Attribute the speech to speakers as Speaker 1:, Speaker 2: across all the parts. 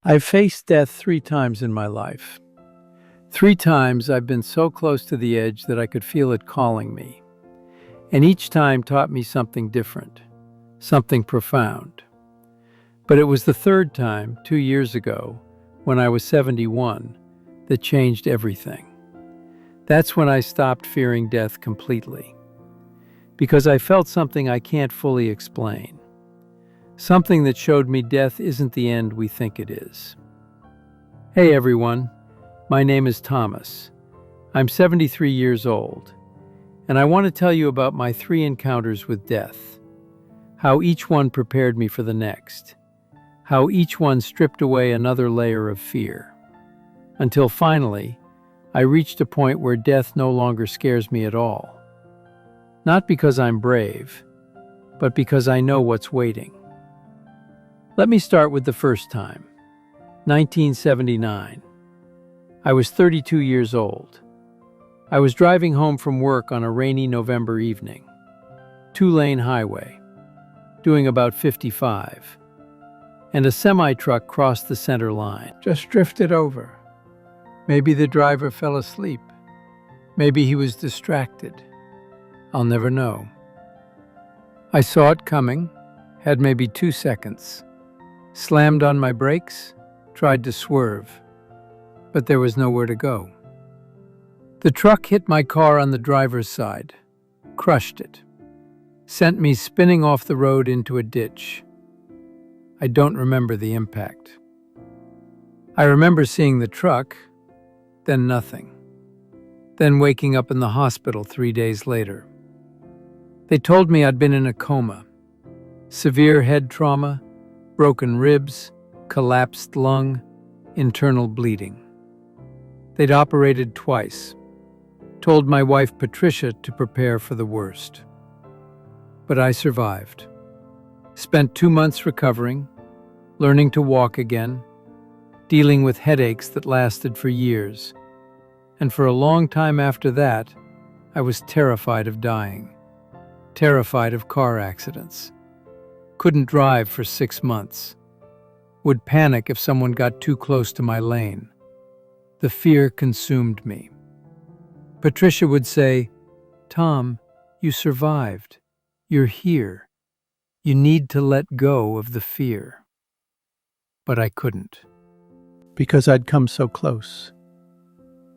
Speaker 1: I've faced death 3 times in my life. 3 times I've been so close to the edge that I could feel it calling me. And each time taught me something different, something profound. But it was the third time, 2 years ago, when I was 71, that changed everything. That's when I stopped fearing death completely. Because I felt something I can't fully explain. Something that showed me death isn't the end we think it is. Hey everyone, my name is Thomas. I'm 73 years old, and I want to tell you about my 3 encounters with death. How each one prepared me for the next. How each one stripped away another layer of fear. Until finally, I reached a point where death no longer scares me at all. Not because I'm brave, but because I know what's waiting. Let me start with the first time, 1979. I was 32 years old. I was driving home from work on a rainy November evening, 2-lane highway, doing about 55, and a semi-truck crossed the center line, just drifted over. Maybe the driver fell asleep. Maybe he was distracted. I'll never know. I saw it coming, had maybe 2 seconds. Slammed on my brakes, tried to swerve, but there was nowhere to go. The truck hit my car on the driver's side, crushed it, sent me spinning off the road into a ditch. I don't remember the impact. I remember seeing the truck, then nothing, then waking up in the hospital 3 days later. They told me I'd been in a coma, severe head trauma, broken ribs, collapsed lung, internal bleeding. They'd operated twice, told my wife Patricia to prepare for the worst. But I survived. Spent 2 months recovering, learning to walk again, dealing with headaches that lasted for years. And for a long time after that, I was terrified of dying, terrified of car accidents. Couldn't drive for 6 months. Would panic if someone got too close to my lane. The fear consumed me. Patricia would say, "Tom, you survived. You're here. You need to let go of the fear." But I couldn't. Because I'd come so close.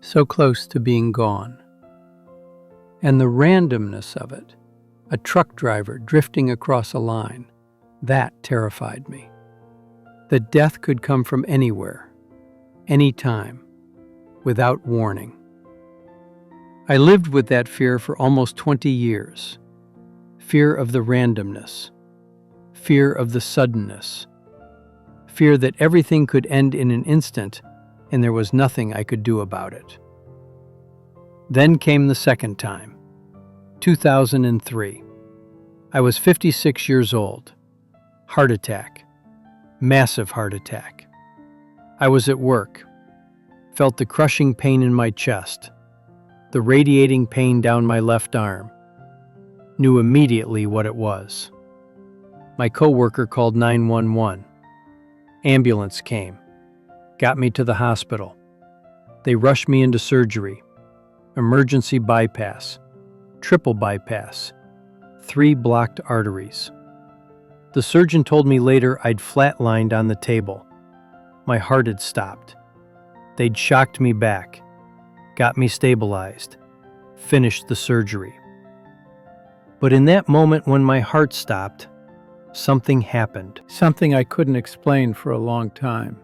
Speaker 1: So close to being gone. And the randomness of it, a truck driver drifting across a line, that terrified me. That death could come from anywhere, anytime, without warning. I lived with that fear for almost 20 years. Fear of the randomness. Fear of the suddenness. Fear that everything could end in an instant and there was nothing I could do about it. Then came the second time, 2003. I was 56 years old. Heart attack. Massive heart attack. I was at work. Felt the crushing pain in my chest. The radiating pain down my left arm. Knew immediately what it was. My coworker called 911. Ambulance came. Got me to the hospital. They rushed me into surgery. Emergency bypass. Triple bypass. 3 blocked arteries. The surgeon told me later I'd flatlined on the table. My heart had stopped. They'd shocked me back, got me stabilized, finished the surgery. But in that moment when my heart stopped, something happened. Something I couldn't explain for a long time.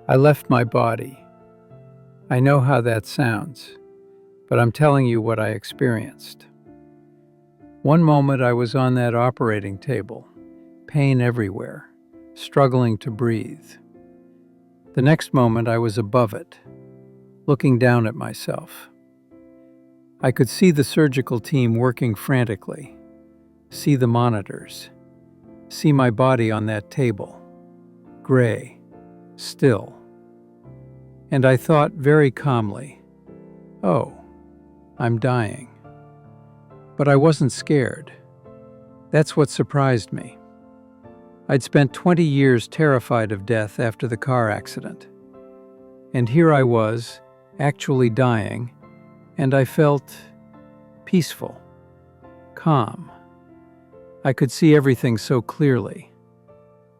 Speaker 1: I left my body. I know how that sounds, but I'm telling you what I experienced. One moment I was on that operating table, pain everywhere, struggling to breathe. The next moment I was above it, looking down at myself. I could see the surgical team working frantically, see the monitors, see my body on that table, gray, still. And I thought very calmly, "Oh, I'm dying." But I wasn't scared. That's what surprised me. I'd spent 20 years terrified of death after the car accident. And here I was, actually dying, and I felt peaceful, calm. I could see everything so clearly.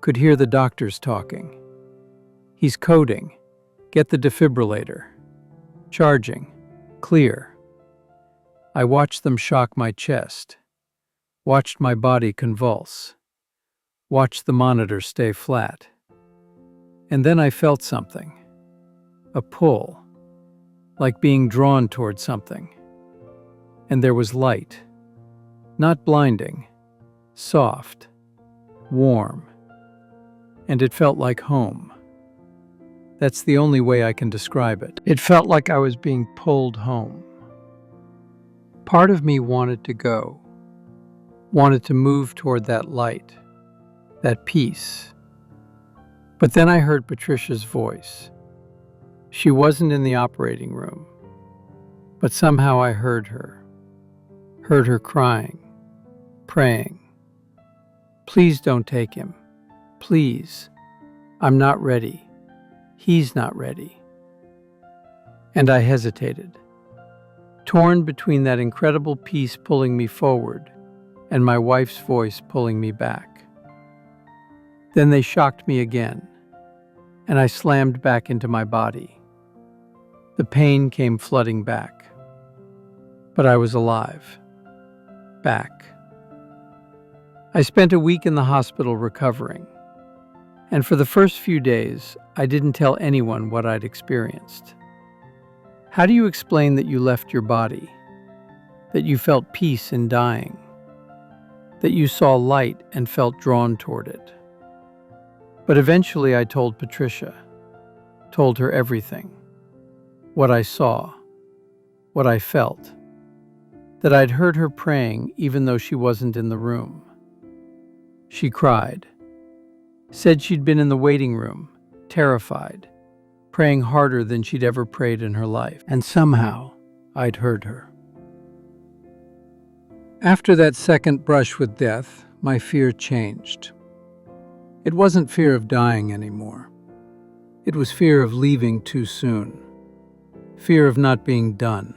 Speaker 1: Could hear the doctors talking. He's coding. Get the defibrillator. Charging. Clear. I watched them shock my chest. Watched my body convulse. Watched the monitor stay flat. And then I felt something. A pull. Like being drawn toward something. And there was light. Not blinding. Soft. Warm. And it felt like home. That's the only way I can describe it. It felt like I was being pulled home. Part of me wanted to go, wanted to move toward that light, that peace. But then I heard Patricia's voice. She wasn't in the operating room, but somehow I heard her crying, praying. Please don't take him. Please. I'm not ready. He's not ready. And I hesitated, torn between that incredible peace pulling me forward and my wife's voice pulling me back. Then they shocked me again, and I slammed back into my body. The pain came flooding back. But I was alive. Back. I spent a week in the hospital recovering. And for the first few days, I didn't tell anyone what I'd experienced. How do you explain that you left your body? That you felt peace in dying? That you saw light and felt drawn toward it? But eventually I told Patricia, told her everything. What I saw, what I felt. That I'd heard her praying even though she wasn't in the room. She cried. Said she'd been in the waiting room, terrified, praying harder than she'd ever prayed in her life. And somehow, I'd heard her. After that second brush with death, my fear changed. It wasn't fear of dying anymore. It was fear of leaving too soon. Fear of not being done.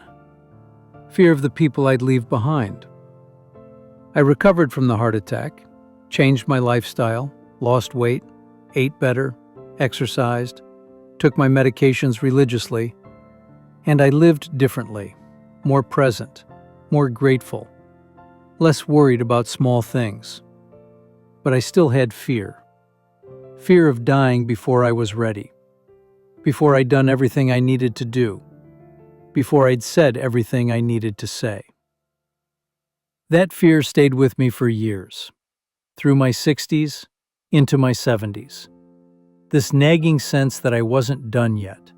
Speaker 1: Fear of the people I'd leave behind. I recovered from the heart attack, changed my lifestyle, lost weight, ate better, exercised, took my medications religiously, and I lived differently, more present, more grateful, less worried about small things. But I still had fear. Fear of dying before I was ready, before I'd done everything I needed to do, before I'd said everything I needed to say. That fear stayed with me for years, through my 60s, into my 70s. This nagging sense that I wasn't done yet,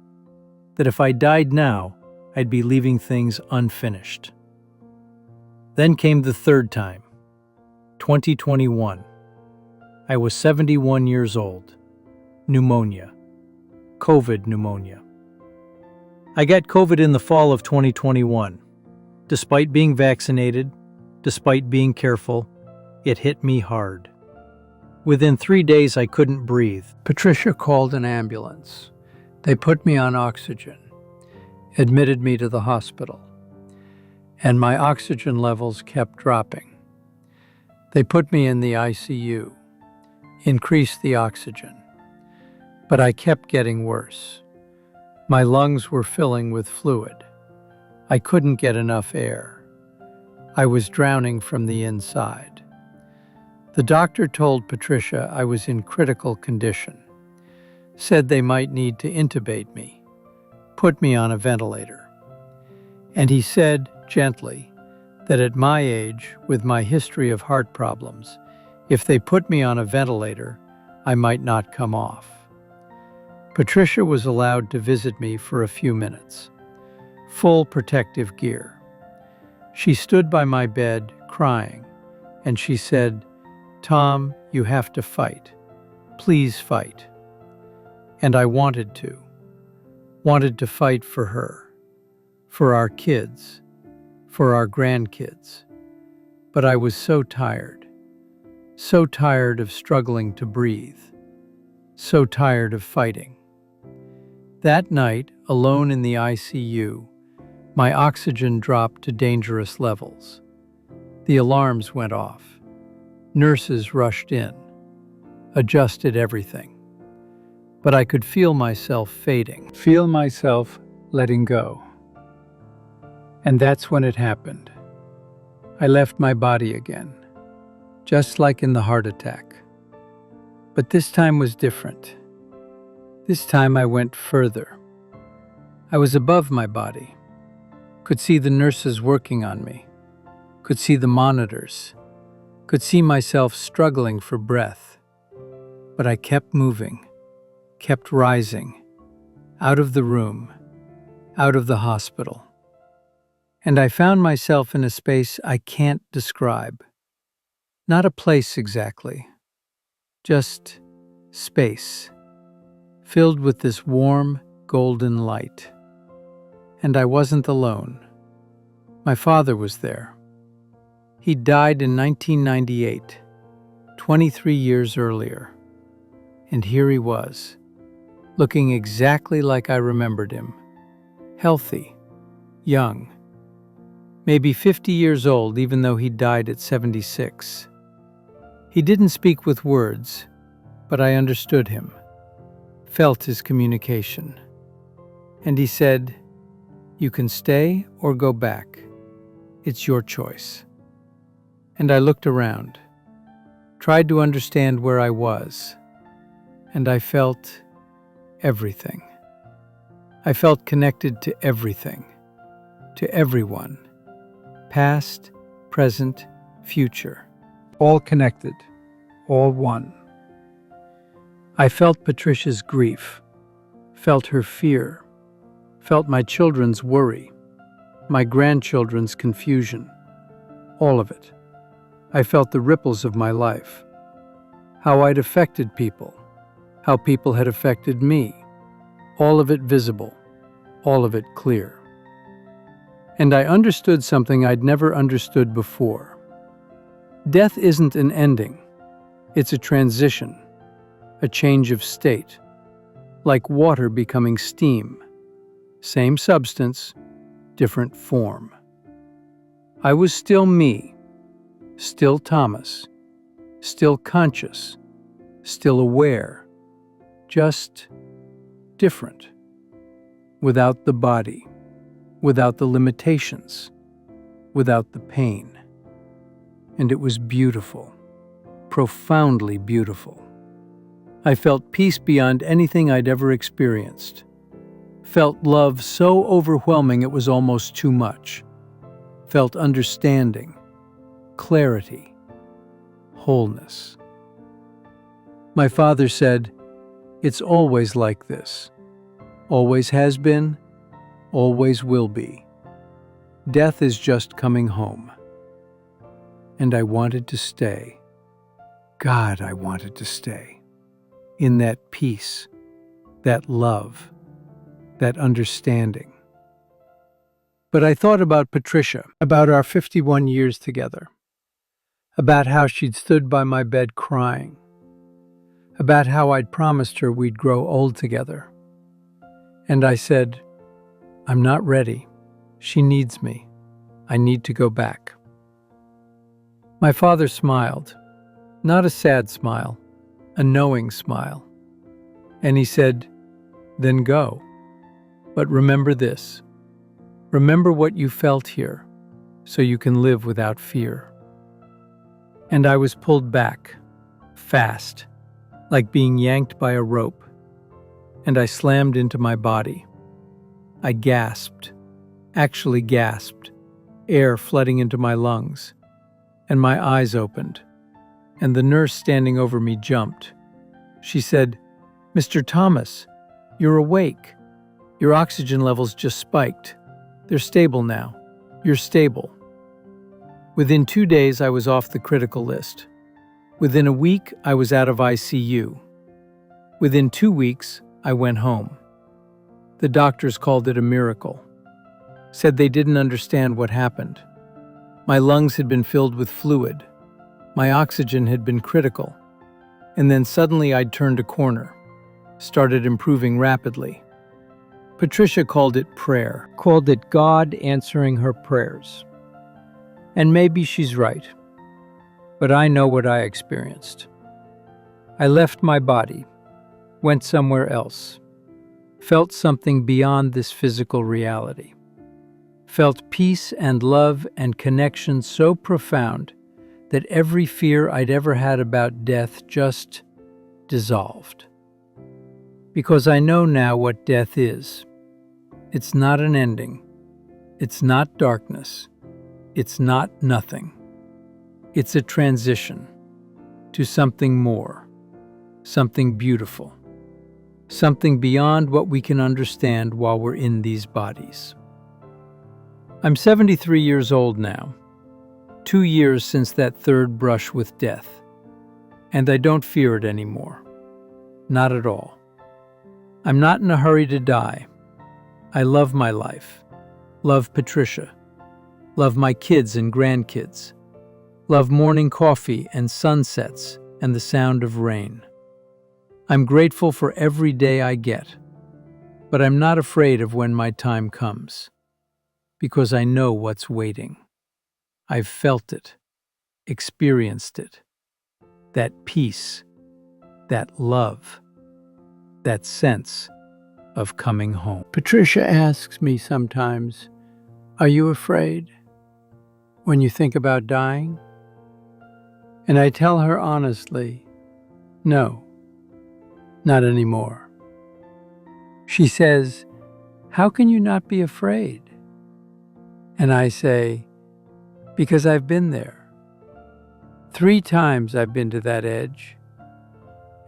Speaker 1: that if I died now, I'd be leaving things unfinished. Then came the third time, 2021. I was 71 years old. Pneumonia. COVID pneumonia. I got COVID in the fall of 2021. Despite being vaccinated, despite being careful, it hit me hard. Within 3 days, I couldn't breathe. Patricia called an ambulance. They put me on oxygen, admitted me to the hospital, and my oxygen levels kept dropping. They put me in the ICU, increased the oxygen, but I kept getting worse. My lungs were filling with fluid. I couldn't get enough air. I was drowning from the inside. The doctor told Patricia I was in critical condition, said they might need to intubate me, put me on a ventilator. And he said, gently, that at my age, with my history of heart problems, if they put me on a ventilator, I might not come off. Patricia was allowed to visit me for a few minutes. Full protective gear. She stood by my bed, crying, and she said, Tom, you have to fight. Please fight. And I wanted to fight for her, for our kids, for our grandkids. But I was so tired, so tired of struggling to breathe, so tired of fighting. That night, alone in the ICU, my oxygen dropped to dangerous levels. The alarms went off. Nurses rushed in, adjusted everything. But I could feel myself fading, feel myself letting go. And that's when it happened. I left my body again, just like in the heart attack. But this time was different. This time I went further. I was above my body, could see the nurses working on me, could see the monitors, could see myself struggling for breath. But I kept moving, kept rising, out of the room, out of the hospital. And I found myself in a space I can't describe. Not a place exactly, just space, filled with this warm, golden light. And I wasn't alone. My father was there. He died in 1998, 23 years earlier. And here he was, looking exactly like I remembered him. Healthy, young, maybe 50 years old even though he died at 76. He didn't speak with words, but I understood him, felt his communication. And he said, "You can stay or go back. It's your choice." And I looked around, tried to understand where I was, and I felt everything. I felt connected to everything, to everyone, past, present, future, all connected, all one. I felt Patricia's grief, felt her fear, felt my children's worry, my grandchildren's confusion, all of it. I felt the ripples of my life, how I'd affected people, how people had affected me, all of it visible, all of it clear. And I understood something I'd never understood before. Death isn't an ending, it's a transition, a change of state, like water becoming steam. Same substance, different form. I was still me, still Thomas, still conscious, still aware, just different, without the body, without the limitations, without the pain. And it was beautiful, profoundly beautiful. I felt peace beyond anything I'd ever experienced. Felt love so overwhelming it was almost too much. Felt understanding, clarity, wholeness. My father said, "It's always like this. Always has been, always will be. Death is just coming home." And I wanted to stay. God, I wanted to stay. In that peace, that love, that understanding. But I thought about Patricia, about our 51 years together, about how she'd stood by my bed crying, about how I'd promised her we'd grow old together. And I said, "I'm not ready. She needs me. I need to go back." My father smiled, not a sad smile, a knowing smile. And he said, "Then go. But remember this. Remember what you felt here, so you can live without fear." And I was pulled back, fast, like being yanked by a rope. And I slammed into my body. I gasped, actually gasped, air flooding into my lungs. And my eyes opened, and the nurse standing over me jumped. She said, "Mr. Thomas, you're awake. Your oxygen levels just spiked. They're stable now. You're stable." Within 2 days, I was off the critical list. Within a week, I was out of ICU. Within 2 weeks, I went home. The doctors called it a miracle. Said they didn't understand what happened. My lungs had been filled with fluid. My oxygen had been critical, and then suddenly I'd turned a corner, started improving rapidly. Patricia called it prayer, called it God answering her prayers. And maybe she's right, but I know what I experienced. I left my body, went somewhere else, felt something beyond this physical reality, felt peace and love and connection so profound that every fear I'd ever had about death just dissolved. Because I know now what death is. It's not an ending. It's not darkness. It's not nothing. It's a transition to something more, something beautiful, something beyond what we can understand while we're in these bodies. I'm 73 years old now, 2 years since that third brush with death, and I don't fear it anymore. Not at all. I'm not in a hurry to die. I love my life, love Patricia, love my kids and grandkids, love morning coffee and sunsets and the sound of rain. I'm grateful for every day I get, but I'm not afraid of when my time comes, because I know what's waiting. I've felt it, experienced it, that peace, that love, that sense of coming home. Patricia asks me sometimes, "Are you afraid when you think about dying?" And I tell her honestly, no, not anymore. She says, "How can you not be afraid?" And I say, "Because I've been there. 3 times I've been to that edge,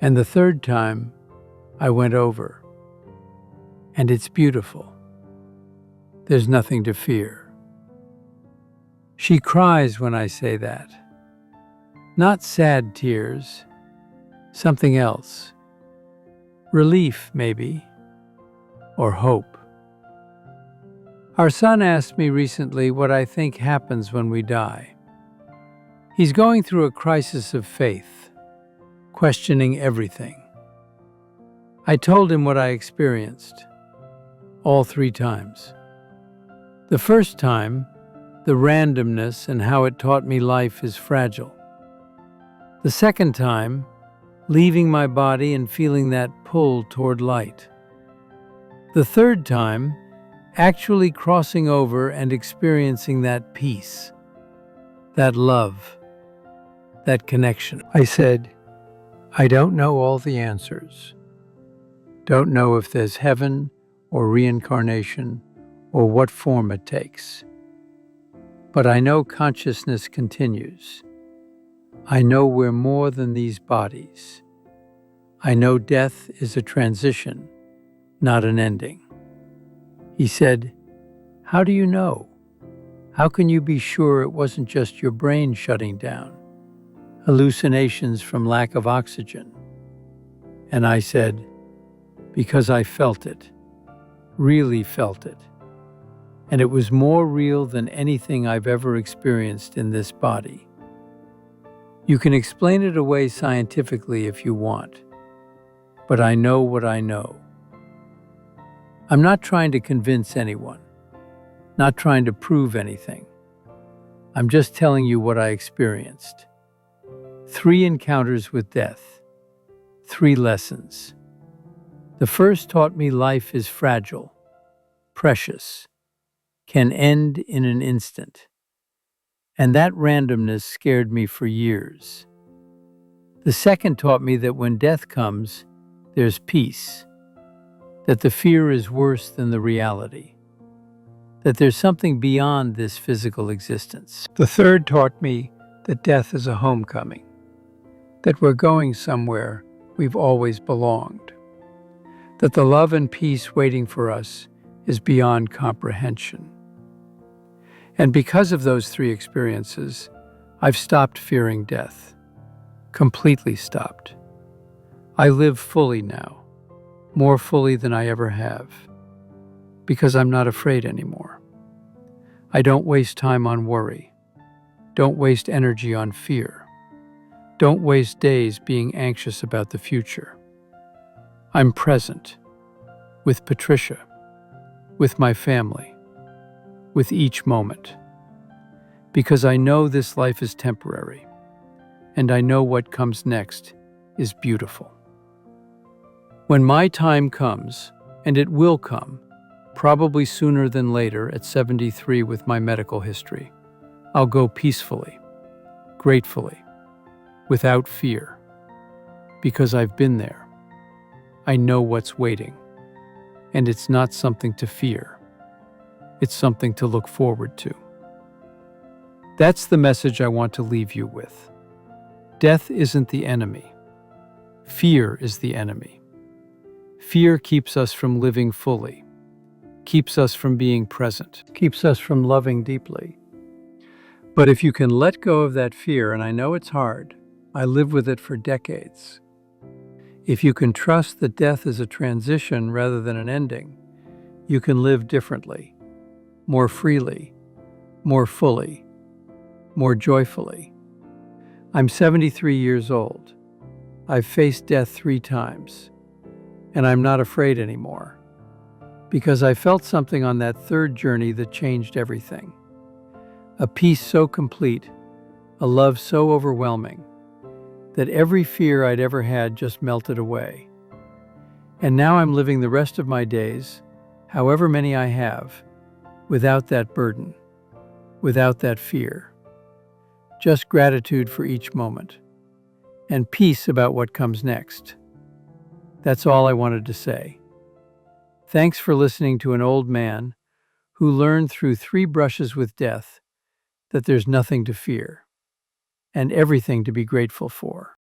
Speaker 1: and the third time I went over. And it's beautiful. There's nothing to fear." She cries when I say that. Not sad tears, something else. Relief, maybe, or hope. Our son asked me recently what I think happens when we die. He's going through a crisis of faith, questioning everything. I told him what I experienced. All 3 times. The first time, the randomness and how it taught me life is fragile. The second time, leaving my body and feeling that pull toward light. The third time, actually crossing over and experiencing that peace, that love, that connection. I said, "I don't know all the answers. Don't know if there's heaven or reincarnation, or what form it takes. But I know consciousness continues. I know we're more than these bodies. I know death is a transition, not an ending." He said, "How do you know? How can you be sure it wasn't just your brain shutting down? Hallucinations from lack of oxygen?" And I said, "Because I felt it. Really felt it. And it was more real than anything I've ever experienced in this body. You can explain it away scientifically if you want, but I know what I know. I'm not trying to convince anyone, not trying to prove anything. I'm just telling you what I experienced. 3 encounters with death, 3 lessons. The first taught me life is fragile, precious, can end in an instant. And that randomness scared me for years. The second taught me that when death comes, there's peace, that the fear is worse than the reality, that there's something beyond this physical existence. The third taught me that death is a homecoming, that we're going somewhere we've always belonged, that the love and peace waiting for us is beyond comprehension. And because of those 3 experiences, I've stopped fearing death. Completely stopped. I live fully now, more fully than I ever have, because I'm not afraid anymore. I don't waste time on worry, don't waste energy on fear. Don't waste days being anxious about the future. I'm present with Patricia, with my family, with each moment. Because I know this life is temporary, and I know what comes next is beautiful. When my time comes, and it will come, probably sooner than later at 73 with my medical history, I'll go peacefully, gratefully, without fear, because I've been there. I know what's waiting, and it's not something to fear. It's something to look forward to. That's the message I want to leave you with. Death isn't the enemy. Fear is the enemy. Fear keeps us from living fully, keeps us from being present, keeps us from loving deeply. But if you can let go of that fear, and I know it's hard, I lived with it for decades. If you can trust that death is a transition rather than an ending, you can live differently, more freely, more fully, more joyfully. I'm 73 years old. I've faced death 3 times, and I'm not afraid anymore, because I felt something on that third journey that changed everything. A peace so complete, a love so overwhelming, that every fear I'd ever had just melted away. And now I'm living the rest of my days, however many I have, without that burden, without that fear. Just gratitude for each moment, and peace about what comes next. That's all I wanted to say. Thanks for listening to an old man who learned through 3 brushes with death that there's nothing to fear and everything to be grateful for.